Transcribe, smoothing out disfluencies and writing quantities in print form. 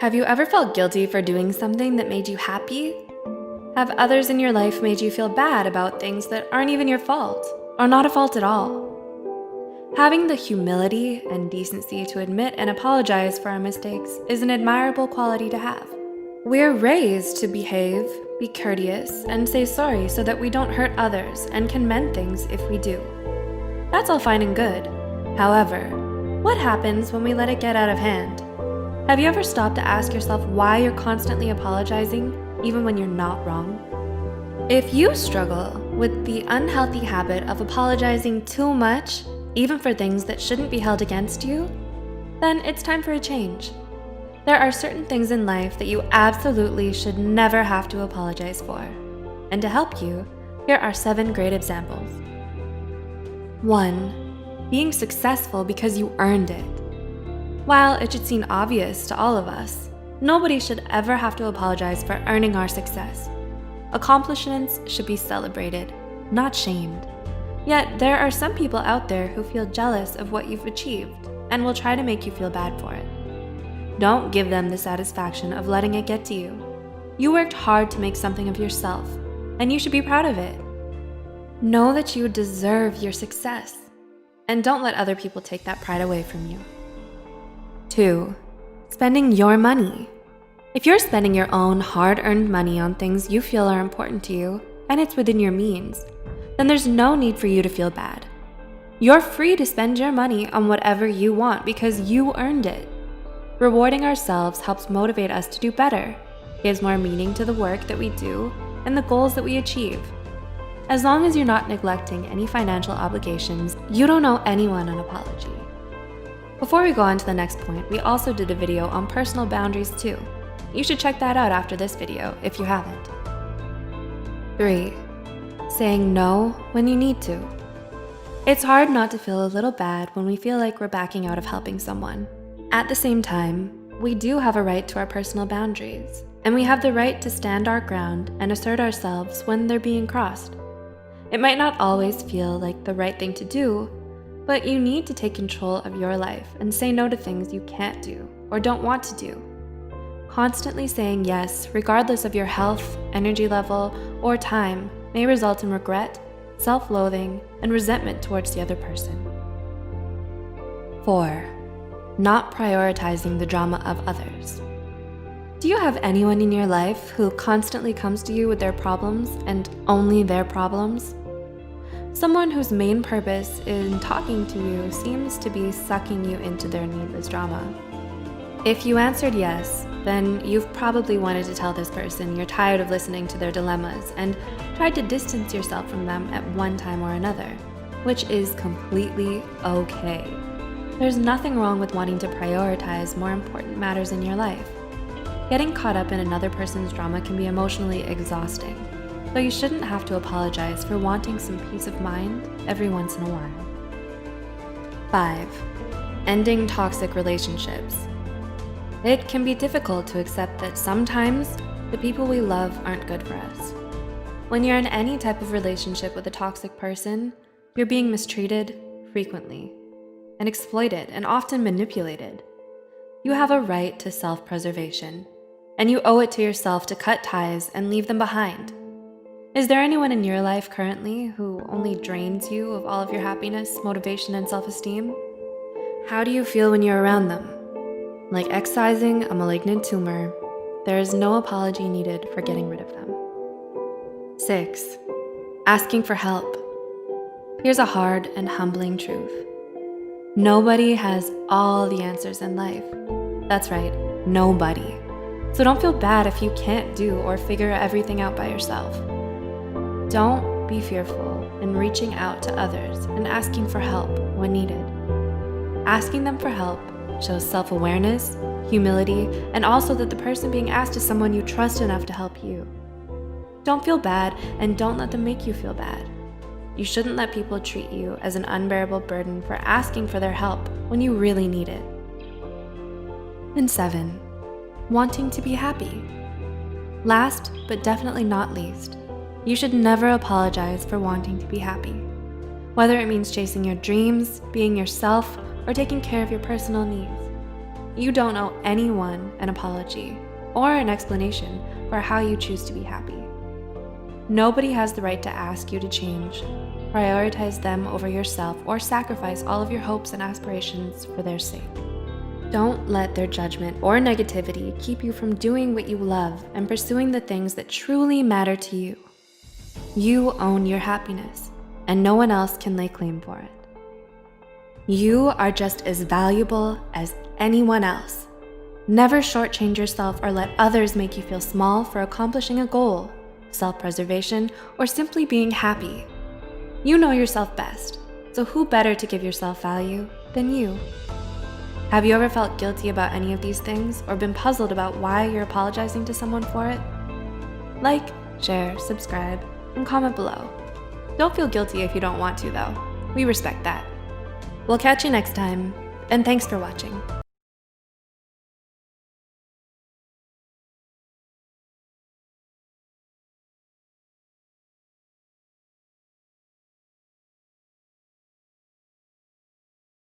Have you ever felt guilty for doing something that made you happy? Have others in your life made you feel bad about things that aren't even your fault, or not a fault at all? Having the humility and decency to admit and apologize for our mistakes is an admirable quality to have. We're raised to behave, be courteous, and say sorry so that we don't hurt others and can mend things if we do. That's all fine and good. However, what happens when we let it get out of hand? Have you ever stopped to ask yourself why you're constantly apologizing, even when you're not wrong? If you struggle with the unhealthy habit of apologizing too much, even for things that shouldn't be held against you, then it's time for a change. There are certain things in life that you absolutely should never have to apologize for. And to help you, here are 7 great examples. 1. Being successful because you earned it. While it should seem obvious to all of us, nobody should ever have to apologize for earning our success. Accomplishments should be celebrated, not shamed. Yet there are some people out there who feel jealous of what you've achieved and will try to make you feel bad for it. Don't give them the satisfaction of letting it get to you. You worked hard to make something of yourself, and you should be proud of it. Know that you deserve your success, and don't let other people take that pride away from you. 2. Spending your money. If you're spending your own hard-earned money on things you feel are important to you, and it's within your means, then there's no need for you to feel bad. You're free to spend your money on whatever you want because you earned it. Rewarding ourselves helps motivate us to do better, gives more meaning to the work that we do and the goals that we achieve. As long as you're not neglecting any financial obligations, you don't owe anyone an apology. Before we go on to the next point, we also did a video on personal boundaries too. You should check that out after this video if you haven't. 3. Saying no when you need to. It's hard not to feel a little bad when we feel like we're backing out of helping someone. At the same time, we do have a right to our personal boundaries, and we have the right to stand our ground and assert ourselves when they're being crossed. It might not always feel like the right thing to do, but you need to take control of your life and say no to things you can't do or don't want to do. Constantly saying yes, regardless of your health, energy level, or time, may result in regret, self-loathing, and resentment towards the other person. 4. Not prioritizing the drama of others. Do you have anyone in your life who constantly comes to you with their problems and only their problems? Someone whose main purpose in talking to you seems to be sucking you into their needless drama. If you answered yes, then you've probably wanted to tell this person you're tired of listening to their dilemmas and tried to distance yourself from them at one time or another, which is completely okay. There's nothing wrong with wanting to prioritize more important matters in your life. Getting caught up in another person's drama can be emotionally exhausting, so you shouldn't have to apologize for wanting some peace of mind every once in a while. 5. Ending toxic relationships. It can be difficult to accept that sometimes the people we love aren't good for us. When you're in any type of relationship with a toxic person, you're being mistreated frequently and exploited and often manipulated. You have a right to self-preservation, and you owe it to yourself to cut ties and leave them behind. Is there anyone in your life currently who only drains you of all of your happiness, motivation, and self-esteem? How do you feel when you're around them? Like excising a malignant tumor, there is no apology needed for getting rid of them. 6. Asking for help. Here's a hard and humbling truth. Nobody has all the answers in life. That's right, nobody. So don't feel bad if you can't do or figure everything out by yourself. Don't be fearful in reaching out to others and asking for help when needed. Asking them for help shows self-awareness, humility, and also that the person being asked is someone you trust enough to help you. Don't feel bad and don't let them make you feel bad. You shouldn't let people treat you as an unbearable burden for asking for their help when you really need it. And 7. Wanting to be happy. Last, but definitely not least, you should never apologize for wanting to be happy. Whether it means chasing your dreams, being yourself, or taking care of your personal needs. you don't owe anyone an apology or an explanation for how you choose to be happy. Nobody has the right to ask you to change, prioritize them over yourself, or sacrifice all of your hopes and aspirations for their sake. Don't let their judgment or negativity keep you from doing what you love and pursuing the things that truly matter to you. You own your happiness, and no one else can lay claim for it. You are just as valuable as anyone else. Never shortchange yourself or let others make you feel small for accomplishing a goal, self-preservation, or simply being happy. You know yourself best, so who better to give yourself value than you? Have you ever felt guilty about any of these things or been puzzled about why you're apologizing to someone for it? Like, share, subscribe, and comment below. Don't feel guilty if you don't want to, though. We respect that. We'll catch you next time, and thanks for watching.